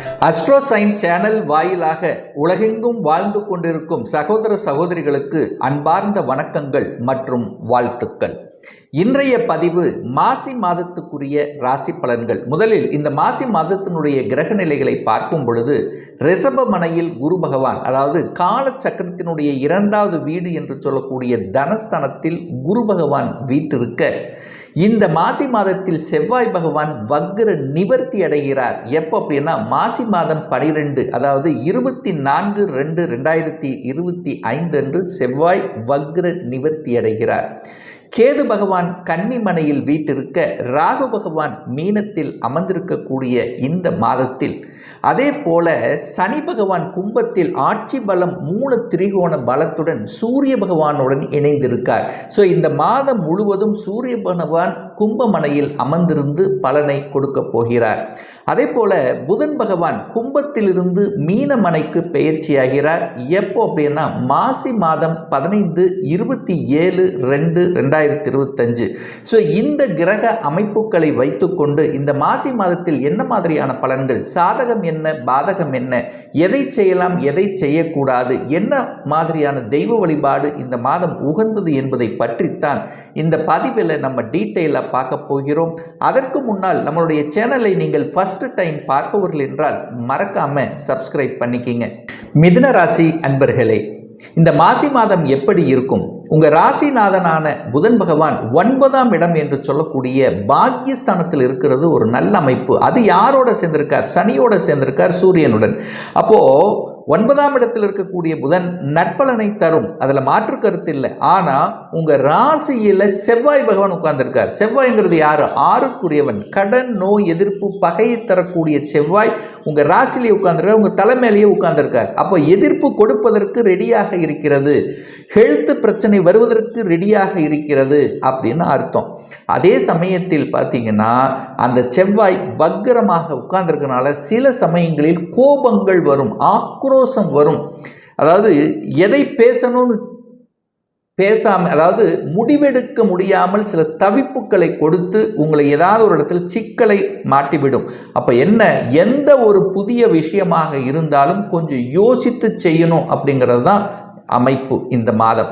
Astro science channel வாயிலாக உலகெங்கும் வாழ்ந்து கொண்டிருக்கும் சகோதர சகோதரிகளுக்கு அன்பார்ந்த வணக்கங்கள் மற்றும் வாழ்த்துக்கள். இன்றைய பதிவு மாசி மாதத்துக்குரிய ராசி பலன்கள். முதலில் இந்த மாசி மாதத்தினுடைய கிரக நிலைகளை பார்க்கும் பொழுது ரிஷபமனையில் குரு பகவான், அதாவது கால சக்கரத்தினுடைய இரண்டாவது வீடு என்று சொல்லக்கூடிய தனஸ்தானத்தில் குரு பகவான் வீற்றிருக்க, இந்த மாசி மாதத்தில் செவ்வாய் பகவான் வக்ர நிவர்த்தி அடைகிறார். எப்போ அப்படின்னா மாசி மாதம் 12, அதாவது 24/2/2025 அன்று செவ்வாய் வக்ர நிவர்த்தி அடைகிறார். கேது பகவான் கன்னிமனையில் வீட்டிருக்க, ராகு பகவான் மீனத்தில் அமர்ந்திருக்கக்கூடிய இந்த மாதத்தில், அதே போல சனி பகவான் கும்பத்தில் ஆட்சி பலம் மூல திரிகோண பலத்துடன் சூரிய பகவானுடன் இணைந்திருக்கார். ஸோ இந்த மாதம் முழுவதும் சூரிய பகவான் கும்பமனையில் அமர்ந்திருந்து பலனை கொடுக்க போகிறார். அதே போல புதன் பகவான் கும்பத்திலிருந்து மீனமனைக்கு பெயர்ச்சியாகிறார். எப்போ அப்படின்னா மாசி மாதம் 15/27/2025. ஸோ இந்த கிரக அமைப்புகளை வைத்துக்கொண்டு இந்த மாசி மாதத்தில் என்ன மாதிரியான பலன்கள், சாதகம் என்ன, பாதகம் என்ன, எதை செய்யலாம், எதை செய்யக்கூடாது, என்ன மாதிரியான தெய்வ வழிபாடு இந்த மாதம் உகந்தது என்பதை பற்றித்தான் இந்த பதிவில் நம்ம டீட்டெயிலாக பார்க்க போகிறோம். அதற்கு முன்னால் நம்மளுடைய சேனலை நீங்கள் ஃபர்ஸ்ட் டைம் பார்ப்பவர்கள் என்றால் மறக்காம சப்ஸ்கிரைப் பண்ணிக்கிங்க. மிதுன ராசி அன்பர்களே, இந்த மாசி மாதம் எப்படி இருக்கும்? உங்க ராசிநாதனான புதன் பகவான் 9ஆம் இடம் என்று சொல்லக்கூடிய பாக்யஸ்தானத்தில் இருக்கிறது ஒரு நல்ல அமைப்பு. அது யாரோட சேர்ந்திருக்கார்? சனியோட சேர்ந்திருக்கார், சூரியனுடன். அப்போ 9ஆம் இடத்தில் இருக்கக்கூடிய புதன் நற்பலனை தரும், அதில் மாற்று கருத்து இல்லை. ஆனால் உங்கள் ராசியில் செவ்வாய் பகவான் உட்கார்ந்துருக்கார். செவ்வாய்ங்கிறது யார்? ஆறுக்குரியவன். கடன், நோய், எதிர்ப்பு, பகையை தரக்கூடிய செவ்வாய் உங்கள் ராசிலேயே உட்கார்ந்துருக்கார், உங்கள் தலைமையிலேயே உட்கார்ந்துருக்கார். அப்போ எதிர்ப்பு கொடுப்பதற்கு ரெடியாக இருக்கிறது, ஹெல்த் பிரச்சனை வருவதற்கு ரெடியாக இருக்கிறது அப்படின்னு அர்த்தம். அதே சமயத்தில் பார்த்தீங்கன்னா அந்த செவ்வாய் வக்ரமாக உட்கார்ந்துருக்கனால சில சமயங்களில் கோபங்கள் வரும், ஆக்ரோஷம் வரும். அதாவது எதை பேசணும்னு பேசாமல், அதாவது முடிவெடுக்க முடியாமல் சில தவிப்புகளை கொடுத்து உங்களை ஏதாவது ஒரு இடத்துல சிக்கலை மாட்டிவிடும். அப்போ என்ன, எந்த ஒரு புதிய விஷயமாக இருந்தாலும் கொஞ்சம் யோசித்து செய்யணும் அப்படிங்கிறது தான் அமைப்பு இந்த மாதம்.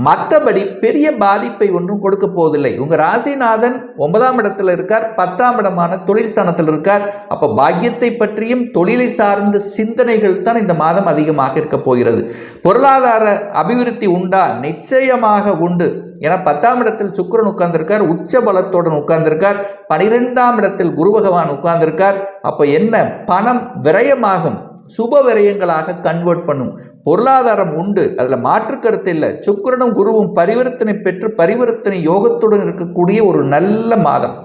மற்றபடி பெரிய பாதிப்பை ஒன்றும் கொடுக்க போவதில்லை. உங்கள் ராசிநாதன் 9ஆம் இடத்துல இருக்கார், 10ஆம் இடமான தொழில் ஸ்தானத்தில் இருக்கார். அப்போ பாக்கியத்தை பற்றியும் தொழிலை சார்ந்த சிந்தனைகள் தான் இந்த மாதம் அதிகமாக இருக்க போகிறது. பொருளாதார அபிவிருத்தி உண்டா? நிச்சயமாக உண்டு. ஏன்னா 10ஆம் இடத்தில் சுக்கிரன் உட்கார்ந்திருக்கார், உச்ச பலத்துடன் உட்கார்ந்திருக்கார். 12ஆம் இடத்தில் குரு பகவான் உட்கார்ந்திருக்கார். அப்போ என்ன, பணம் விரயமாகும், சுப விரயங்களாக கன்வெர்ட் பண்ணும். பொருளாதாரம் உண்டு, அதில் மாற்று கருத்து இல்லை. சுக்கிரனும் குருவும் பரிவர்த்தனை பெற்று பரிவர்த்தனை யோகத்துடன் இருக்கக்கூடிய ஒரு நல்ல மாதம்.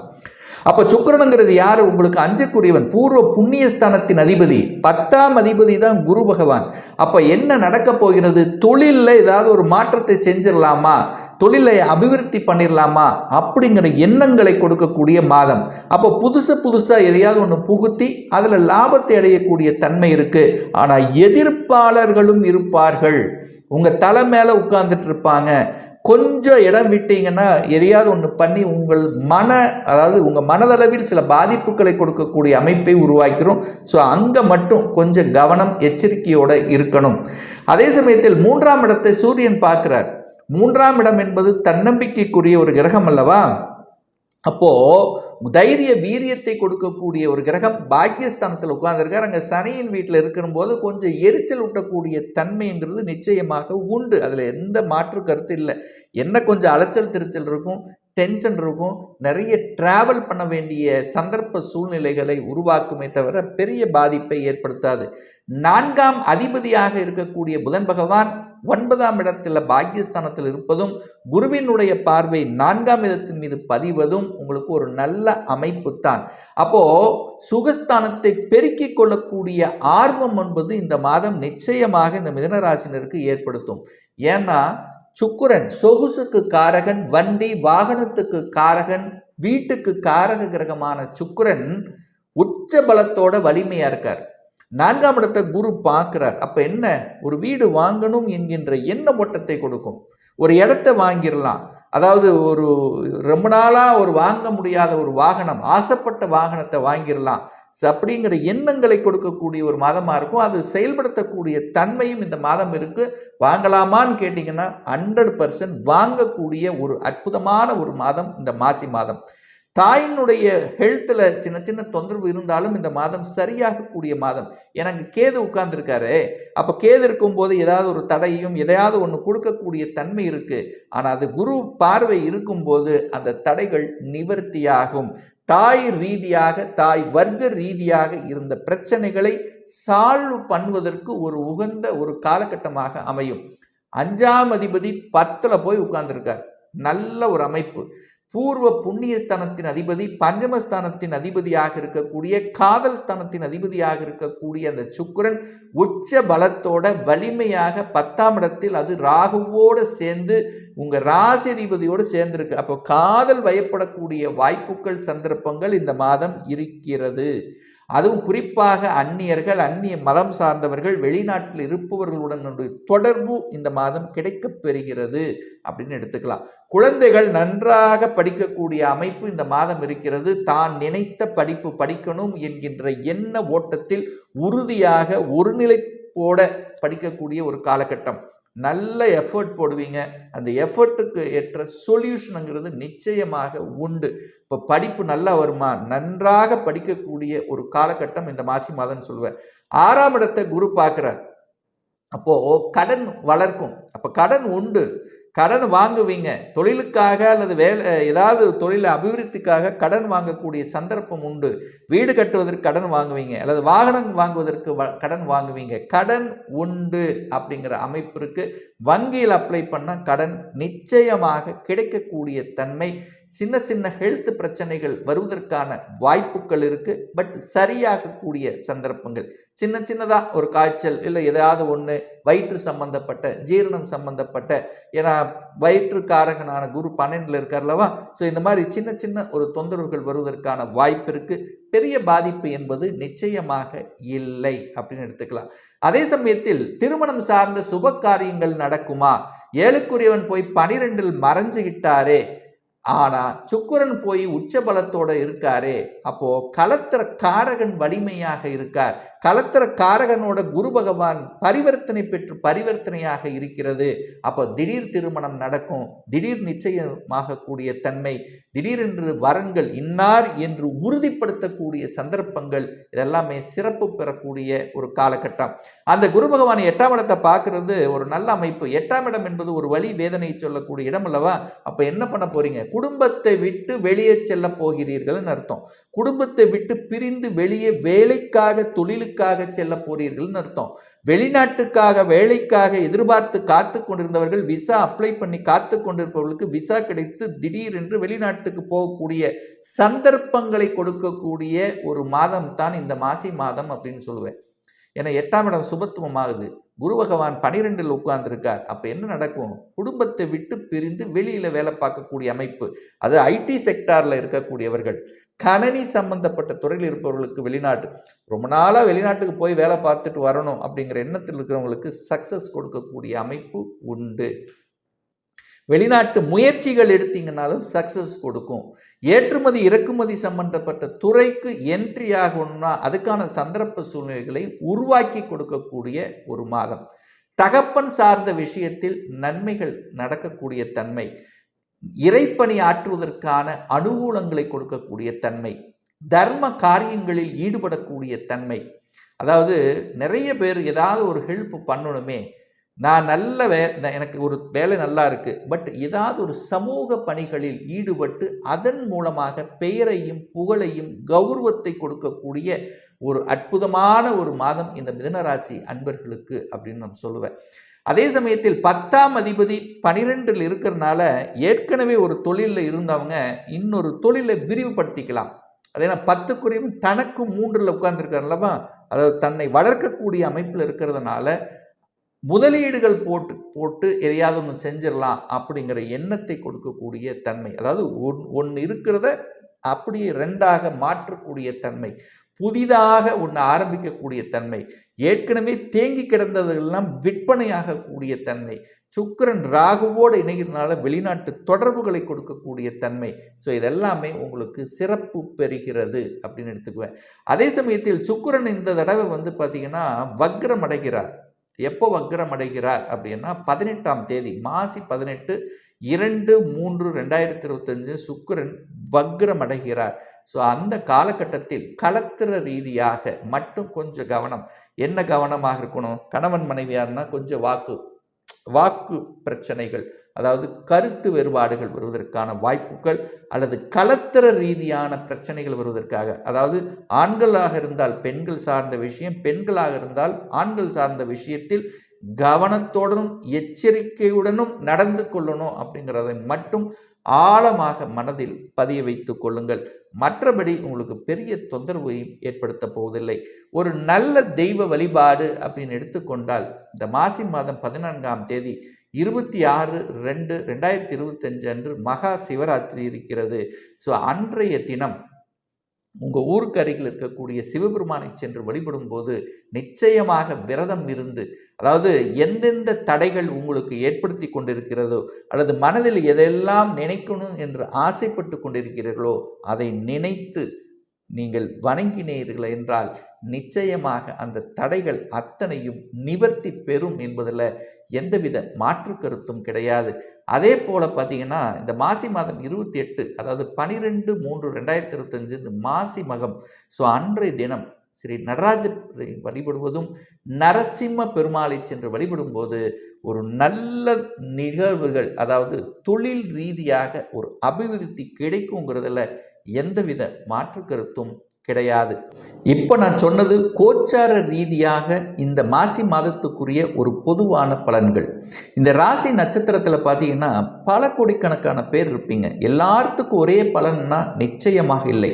அப்போ சுக்கிரனுங்கிறது யார்? உங்களுக்கு 5க்குரியவன், பூர்வ புண்ணியஸ்தானத்தின் அதிபதி, 10ஆம் அதிபதி தான் குரு பகவான். அப்போ என்ன நடக்க போகிறது? தொழிலில் ஏதாவது ஒரு மாற்றத்தை செஞ்சிடலாமா, தொழிலை அபிவிருத்தி பண்ணிடலாமா அப்படிங்கிற எண்ணங்களை கொடுக்கக்கூடிய மாதம். அப்போ புதுசாக எதையாவது ஒன்று புகுத்தி அதில் லாபத்தை அடையக்கூடிய தன்மை இருக்குது. ஆனால் எதிர்ப்பாளர்களும் இருப்பார்கள், உங்கள் தலை மேலே உட்கார்ந்துட்டு இருப்பாங்க. கொஞ்சம் இடம் விட்டீங்கன்னா எதையாவது ஒன்று பண்ணி உங்கள் உங்கள் மனதளவில் சில பாதிப்புகளை கொடுக்கக்கூடிய அமைப்பை உருவாக்கிறோம். ஸோ அங்கே மட்டும் கொஞ்சம் கவனம், எச்சரிக்கையோடு இருக்கணும். அதே சமயத்தில் 3ஆம் இடத்தை சூரியன் பார்க்கிறார். 3ஆம் இடம் என்பது தன்னம்பிக்கைக்குரிய ஒரு கிரகம் அல்லவா? அப்போது தைரிய வீரியத்தை கொடுக்கக்கூடிய ஒரு கிரகம் பாக்கியஸ்தானத்தில் உட்கார்ந்துருக்கார். அங்கே சனியின் வீட்டில் இருக்கிறபோது கொஞ்சம் எரிச்சல் ஊட்டக்கூடிய தன்மைங்கிறது நிச்சயமாக உண்டு, அதில் எந்த மாற்று கருத்து இல்லை. என்ன கொஞ்சம் அலைச்சல் திருச்சல் இருக்கும், டென்ஷன் இருக்கும், நிறைய டிராவல் பண்ண வேண்டிய சந்தர்ப்ப சூழ்நிலைகளை உருவாக்குமே தவிர பெரிய பாதிப்பை ஏற்படுத்தாது. 4ஆம் அதிபதியாக இருக்கக்கூடிய புதன் பகவான் 9ஆம் இடத்தில் பாக்கியஸ்தானத்தில் இருப்பதும் குருவினுடைய பார்வை 4ஆம் இடத்தின் மீது பதிவதும் உங்களுக்கு ஒரு நல்ல அமைப்பு தான். அப்போ சுகஸ்தானத்தை பெருக்கிக் கொள்ளக்கூடிய ஆர்வம் என்பது இந்த மாதம் நிச்சயமாக இந்த மிதுனராசினருக்கு ஏற்படுத்தும். ஏன்னா சுக்கிரன் சொகுசுக்கு காரகன், வண்டி வாகனத்துக்கு காரகன், வீட்டுக்கு காரக கிரகமான சுக்கிரன் உச்ச பலத்தோட வலிமையா இருக்கார். 4ஆம் இடத்தை குரு பார்க்கிறார். அப்ப என்ன, ஒரு வீடு வாங்கணும் என்கின்ற எண்ண ஓட்டத்தை கொடுக்கும். ஒரு இடத்தை வாங்கிடலாம், அதாவது ஒரு ரொம்ப நாளாக ஒரு வாங்க முடியாத ஒரு வாகனம், ஆசைப்பட்ட வாகனத்தை வாங்கிடலாம் அப்படிங்கிற எண்ணங்களை கொடுக்கக்கூடிய ஒரு மாதமாக இருக்கும். அது செயல்படுத்தக்கூடிய தன்மையும் இந்த மாதம் இருக்குது. வாங்கலாமான்னு கேட்டிங்கன்னா 100% வாங்கக்கூடிய ஒரு அற்புதமான ஒரு மாதம் இந்த மாசி மாதம். தாயினுடைய ஹெல்த்தில் சின்ன சின்ன தொந்தரவு இருந்தாலும் இந்த மாதம் சரியாகக்கூடிய மாதம். எனக்கு கேது உட்கார்ந்துருக்காரு, அப்போ கேது இருக்கும்போது ஏதாவது ஒரு தடையும் எதையாவது ஒன்று கொடுக்கக்கூடிய தன்மை இருக்குது. ஆனால் அது குரு பார்வை இருக்கும்போது அந்த தடைகள் நிவர்த்தியாகும். தாய் ரீதியாக, தாய் வர்க்க ரீதியாக இருந்த பிரச்சனைகளை சால்வ் பண்ணுவதற்கு ஒரு உகந்த ஒரு காலகட்டமாக அமையும். 5ஆம் அதிபதி 10ல் போய் உட்கார்ந்துருக்கார். நல்ல ஒரு அமைப்பு. பூர்வ புண்ணிய ஸ்தானத்தின் அதிபதி, பஞ்சமஸ்தானத்தின் அதிபதியாக இருக்கக்கூடிய, காதல் ஸ்தானத்தின் அதிபதியாக இருக்கக்கூடிய அந்த சுக்கிரன் உச்ச பலத்தோட வலிமையாக 10ஆம் இடத்தில், அது ராகுவோடு சேர்ந்து உங்க ராசி அதிபதியோடு சேர்ந்திருக்கு. அப்போ காதல் வயப்படக்கூடிய வாய்ப்புகள், சந்தர்ப்பங்கள் இந்த மாதம் இருக்கிறது. அதுவும் குறிப்பாக அந்நியர்கள், அந்நிய மதம் சார்ந்தவர்கள், வெளிநாட்டில் இருப்பவர்களுடன் தொடர்பு இந்த மாதம் கிடைக்கப் பெறுகிறது அப்படின்னு எடுத்துக்கலாம். குழந்தைகள் நன்றாக படிக்கக்கூடிய அமைப்பு இந்த மாதம் இருக்கிறது. தான் நினைத்த படிப்பு படிக்கணும் என்கின்ற எண்ண ஓட்டத்தில் உறுதியாக ஒருநிலைப்போட படிக்கக்கூடிய ஒரு காலகட்டம். நல்ல எஃபர்ட் போடுவீங்க. அந்த எஃபர்ட்டுக்கு ஏற்ற சொல்யூஷனுங்கிறது நிச்சயமாக உண்டு. இப்போ படிப்பு நல்லா வருமா? நன்றாக படிக்கக்கூடிய ஒரு காலகட்டம் இந்த மாசி மாதம்னு சொல்லுவேன். 6ஆம் இடத்தை குரு பார்க்குறார். அப்போது கடன் வளர்க்கும். அப்போ கடன் உண்டு. கடன் வாங்குவீங்க. தொழிலுக்காக அல்லது ஏதாவது தொழில் அபிவிருத்திக்காக கடன் வாங்கக்கூடிய சந்தர்ப்பம் உண்டு. வீடு கட்டுவதற்கு கடன் வாங்குவீங்க, அல்லது வாகனம் வாங்குவதற்கு கடன் வாங்குவீங்க. கடன் உண்டு அப்படிங்கிற அமைப்பிற்கு வங்கியில் அப்ளை பண்ணால் கடன் நிச்சயமாக கிடைக்கக்கூடிய தன்மை. சின்ன சின்ன ஹெல்த் பிரச்சனைகள் வருவதற்கான வாய்ப்புகள் இருக்குது. பட் சரியாகக்கூடிய சந்தர்ப்பங்கள். சின்ன சின்னதாக ஒரு காய்ச்சல் இல்லை ஏதாவது ஒன்று வயிற்று சம்பந்தப்பட்ட, ஜீரணம் சம்பந்தப்பட்ட, ஏன்னா வயிற்றுக்காரகனான குரு 12ல் இருக்கார்லவா. ஸோ இந்த மாதிரி சின்ன சின்ன ஒரு தொந்தரவுகள் வருவதற்கான வாய்ப்பு இருக்குது. பெரிய பாதிப்பு என்பது நிச்சயமாக இல்லை அப்படின்னு எடுத்துக்கலாம். அதே சமயத்தில் திருமணம் சார்ந்த சுப காரியங்கள் நடக்குமா? 7க்குரியவன் போய் 12ல் மறைஞ்சுகிட்டாரே, ஆனா சுக்கிரன் போய் உச்ச பலத்தோட இருக்காரு. அப்போ கலத்திர காரகன் வலிமையாக இருக்கார். கலத்திர காரகனோட குரு பகவான் பரிவர்த்தனை பெற்று பரிவர்த்தனையாக இருக்கிறது. அப்போ திடீர் திருமணம் நடக்கும். திடீர் நிச்சயமாக கூடிய தன்மை, திடீரென்று வரன்கள் இன்னார் என்று உறுதிப்படுத்தக்கூடிய சந்தர்ப்பங்கள், இதெல்லாமே சிறப்பு பெறக்கூடிய ஒரு காலகட்டம். அந்த குரு பகவான் 8ஆம் இடத்தை பார்க்கறது ஒரு நல்ல அமைப்பு. 8ஆம் இடம் என்பது ஒரு வலி வேதனை சொல்லக்கூடிய இடம் அல்லவா. அப்ப என்ன பண்ண போறீங்க? குடும்பத்தை விட்டு வெளியே செல்ல போகிறீர்கள் அர்த்தம். குடும்பத்தை விட்டு பிரிந்து வெளியே வேலைக்காக, தொழிலுக்காக செல்ல போறீர்கள் அர்த்தம். வெளிநாட்டுக்காக, வேலைக்காக எதிர்பார்த்து காத்து கொண்டிருந்தவர்கள், விசா அப்ளை பண்ணி காத்து கொண்டிருப்பவர்களுக்கு விசா கிடைத்து திடீரென்று வெளிநாட்டுக்கு போகக்கூடிய சந்தர்ப்பங்களை கொடுக்கக்கூடிய ஒரு மாதம் தான் இந்த மாசி மாதம் அப்படின்னு சொல்லுவேன். ஏன்னா 8ஆம் இடம் சுபத்துவம் ஆகுது. குரு பகவான் 12ல் உட்கார்ந்துருக்கார். அப்போ என்ன நடக்கும்? குடும்பத்தை விட்டு பிரிந்து வெளியில் வேலை பார்க்கக்கூடிய அமைப்பு. அது ஐடி செக்டாரில் இருக்கக்கூடியவர்கள், கணனி சம்பந்தப்பட்ட துறையில் இருப்பவர்களுக்கு வெளிநாட்டு, ரொம்ப நாளாக வெளிநாட்டுக்கு போய் வேலை பார்த்துட்டு வரணும் அப்படிங்கிற எண்ணத்தில் இருக்கிறவங்களுக்கு சக்சஸ் கொடுக்கக்கூடிய அமைப்பு உண்டு. வெளிநாட்டு முயற்சிகள் எடுத்தீங்கன்னாலும் சக்சஸ் கொடுக்கும். ஏற்றுமதி இறக்குமதி சம்பந்தப்பட்ட துறைக்கு என்ட்ரி ஆகணும்னா அதுக்கான சந்தர்ப்ப சூழ்நிலைகளை உருவாக்கி கொடுக்கக்கூடிய ஒரு மாதம். தகப்பன் சார்ந்த விஷயத்தில் நன்மைகள் நடக்கக்கூடிய தன்மை, இறைப்பணி ஆற்றுவதற்கான அனுகூலங்களை கொடுக்கக்கூடிய தன்மை, தர்ம காரியங்களில் ஈடுபடக்கூடிய தன்மை. அதாவது நிறைய பேர் ஏதாவது ஒரு ஹெல்ப் பண்ணணுமே, நான் எனக்கு ஒரு வேலை நல்லா இருக்குது, பட் ஏதாவது ஒரு சமூக பணிகளில் ஈடுபட்டு அதன் மூலமாக பெயரையும் புகழையும் கௌரவத்தை கொடுக்கக்கூடிய ஒரு அற்புதமான ஒரு மாதம் இந்த மிதுனராசி அன்பர்களுக்கு அப்படின்னு நான் சொல்லுவேன். அதே சமயத்தில் 10ஆம் அதிபதி 12ல் இருக்கிறதுனால ஏற்கனவே ஒரு தொழிலில் இருந்தவங்க இன்னொரு தொழிலை விரிவுபடுத்திக்கலாம். அதே 10க்குரியவன் தனக்கு 3ல் உட்கார்ந்துருக்காருல்லவா, அதாவது தன்னை வளர்க்கக்கூடிய அமைப்பில் இருக்கிறதுனால முதலீடுகள் போட்டு எதையாவது ஒன்று செஞ்சிடலாம் அப்படிங்கிற எண்ணத்தை கொடுக்கக்கூடிய தன்மை. அதாவது ஒன்று இருக்கிறத அப்படியே 2ஆக மாற்றக்கூடிய தன்மை. புதிதாக ஒன்று ஆரம்பிக்கக்கூடிய தன்மை, ஏற்கனவே தேங்கி கிடந்ததெல்லாம் விற்பனையாகக்கூடிய தன்மை, சுக்கிரன் ராகுவோடு இணைகிறதுனால வெளிநாட்டு தொடர்புகளை கொடுக்கக்கூடிய தன்மை. ஸோ இதெல்லாமே உங்களுக்கு சிறப்பு பெறுகிறது அப்படின்னு எடுத்துக்குவேன். அதே சமயத்தில் சுக்கிரன் இந்த தடவை பார்த்தீங்கன்னா வக்ரம் அடைகிறார். எப்போ வக்ரம் அடைகிறார் அப்படின்னா 18ஆம் தேதி மாசி 18 2/3/2025 சுக்கிரன் வக்ரம் அடைகிறார். ஸோ அந்த காலகட்டத்தில் களத்திர ரீதியாக மட்டும் கொஞ்சம் கவனம். என்ன கவனமாக இருக்கணும்? கணவன் மனைவியார்னா கொஞ்சம் வாக்கு பிரச்சனைகள், அதாவது கருத்து வேறுபாடுகள் வருவதற்கான வாய்ப்புகள், அல்லது களத்திர ரீதியான பிரச்சனைகள் வருவதற்காக, அதாவது ஆண்களாக இருந்தால் பெண்கள் சார்ந்த விஷயம், பெண்களாக இருந்தால் ஆண்கள் சார்ந்த விஷயத்தில் கவனத்தோடனும் எச்சரிக்கையுடனும் நடந்து கொள்ளணும் அப்படிங்கிறதை மட்டும் ஆழமாக மனதில் பதிய வைத்து கொள்ளுங்கள். மற்றபடி உங்களுக்கு பெரிய தொந்தரவையும் ஏற்படுத்த போவதில்லை. ஒரு நல்ல தெய்வ வழிபாடு அப்படின்னு எடுத்துக்கொண்டால் இந்த மாசி மாதம் 14ஆம் தேதி 26/2/2025 அன்று மகா சிவராத்திரி இருக்கிறது. ஸோ அன்றைய தினம் உங்கள் ஊருக்கு அருகில் இருக்கக்கூடிய சிவபெருமானை சென்று வழிபடும் போது நிச்சயமாக விரதம் இருந்து, அதாவது எந்தெந்த தடைகள் உங்களுக்கு ஏற்படுத்தி கொண்டிருக்கிறதோ அல்லது மனதில் எதெல்லாம் நினைக்கணும் என்று ஆசைப்பட்டு கொண்டிருக்கிறீர்களோ அதை நினைத்து நீங்கள் வணங்கினீர்கள் என்றால் நிச்சயமாக அந்த தடைகள் அத்தனையும் நிவர்த்தி பெறும் என்பதில் எந்தவித மாற்று கருத்தும் கிடையாது. அதே போல் பார்த்தீங்கன்னா இந்த மாசி மாதம் 28, அதாவது 12/3/2025 இந்த மாசி மகம். ஸோ அன்றைய தினம் ஸ்ரீ நடராஜரை வழிபடுவதும் நரசிம்ம பெருமாளை சென்று வழிபடும் போது ஒரு நல்ல நிகழ்வுகள், அதாவது தொழில் ரீதியாக ஒரு அபிவிருத்தி கிடைக்குங்கிறதுல எந்தவித மாற்று கருத்தும் கிடையாது. இப்போ நான் சொன்னது கோச்சார ரீதியாக இந்த மாசி மாதத்துக்குரிய ஒரு பொதுவான பலன்கள். இந்த ராசி நட்சத்திரத்தில் பார்த்தீங்கன்னா பல கோடிக்கணக்கான பேர் இருப்பீங்க. எல்லாத்துக்கும் ஒரே பலன்னா நிச்சயமாக இல்லை.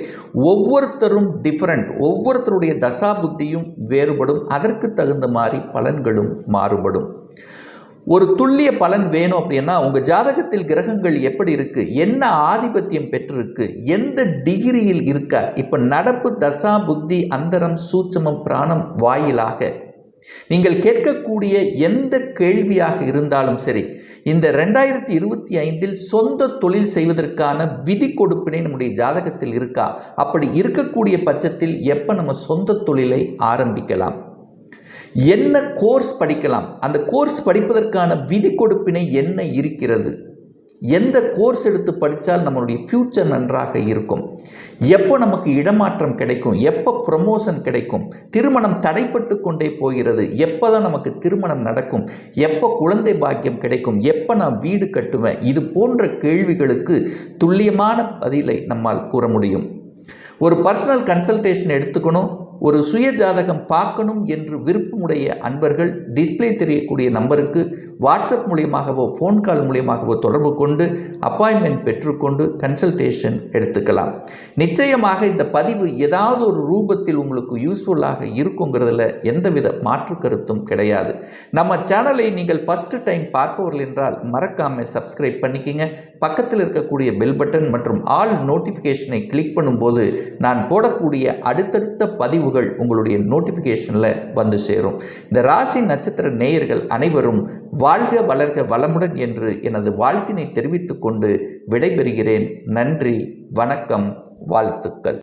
ஒவ்வொருத்தரும் டிஃப்ரெண்ட், ஒவ்வொருத்தருடைய தசா புத்தியும் வேறுபடும். அதற்கு தகுந்த மாதிரி பலன்களும் மாறுபடும். ஒரு துல்லிய பலன் வேணும் அப்படின்னா உங்கள் ஜாதகத்தில் கிரகங்கள் எப்படி இருக்குது, என்ன ஆதிபத்தியம் பெற்றிருக்கு, எந்த டிகிரியில் இருக்கார், இப்போ நடப்பு தசா புத்தி அந்தரம் சூட்சமம் பிராணம் வாயிலாக நீங்கள் கேட்கக்கூடிய எந்த கேள்வியாக இருந்தாலும் சரி, இந்த 2025 சொந்த தொழில் செய்வதற்கான விதி கொடுப்பினை நம்முடைய ஜாதகத்தில் இருக்கா? அப்படி இருக்கக்கூடிய பட்சத்தில் எப்போ நம்ம சொந்த தொழிலை ஆரம்பிக்கலாம், என்ன கோர்ஸ் படிக்கலாம், அந்த கோர்ஸ் படிப்பதற்கான விதி கொடுப்பினை என்ன இருக்கிறது, எந்த கோர்ஸ் எடுத்து படித்தால் நம்மளுடைய ஃப்யூச்சர் நன்றாக இருக்கும், எப்போ நமக்கு இடமாற்றம் கிடைக்கும், எப்போ ப்ரமோஷன் கிடைக்கும், திருமணம் தடைப்பட்டு கொண்டே போகிறது, எப்போ தான் நமக்கு திருமணம் நடக்கும், எப்போ குழந்தை பாக்கியம் கிடைக்கும், எப்போ நான் வீடு கட்டுவேன், இது போன்ற கேள்விகளுக்கு துல்லியமான பதிலை நம்மால் கூற முடியும். ஒரு பர்சனல் கன்சல்டேஷன் எடுத்துக்கணும், ஒரு சுய ஜாதகம் பார்க்கணும் என்று விருப்பமுடைய அன்பர்கள் டிஸ்பிளே தெரியக்கூடிய நம்பருக்கு வாட்ஸ்அப் மூலியமாகவோ ஃபோன் கால் மூலியமாகவோ தொடர்பு கொண்டு அப்பாயின்மெண்ட் பெற்றுக்கொண்டு கன்சல்டேஷன் எடுத்துக்கலாம். நிச்சயமாக இந்த பதிவு ஏதாவது ஒரு ரூபத்தில் உங்களுக்கு யூஸ்ஃபுல்லாக இருக்குங்கிறதுல எந்தவித மாற்று கருத்தும் கிடையாது. நம்ம சேனலை நீங்கள் ஃபஸ்ட்டு டைம் பார்ப்பவர்கள் என்றால் மறக்காமல் சப்ஸ்கிரைப் பண்ணிக்கிங்க. பக்கத்தில் இருக்கக்கூடிய பெல் பட்டன் மற்றும் ஆல் நோட்டிஃபிகேஷனை கிளிக் பண்ணும்போது நான் போடக்கூடிய அடுத்தடுத்த பதிவு உங்களுடைய நோட்டிபிகேஷன்ல வந்து சேரும். இந்த ராசி நட்சத்திர நேயர்கள் அனைவரும் வாழ்க வளர்க வளமுடன் என்று எனது வாழ்த்தினை தெரிவித்துக் கொண்டு விடைபெறுகிறேன். நன்றி, வணக்கம், வாழ்த்துக்கள்.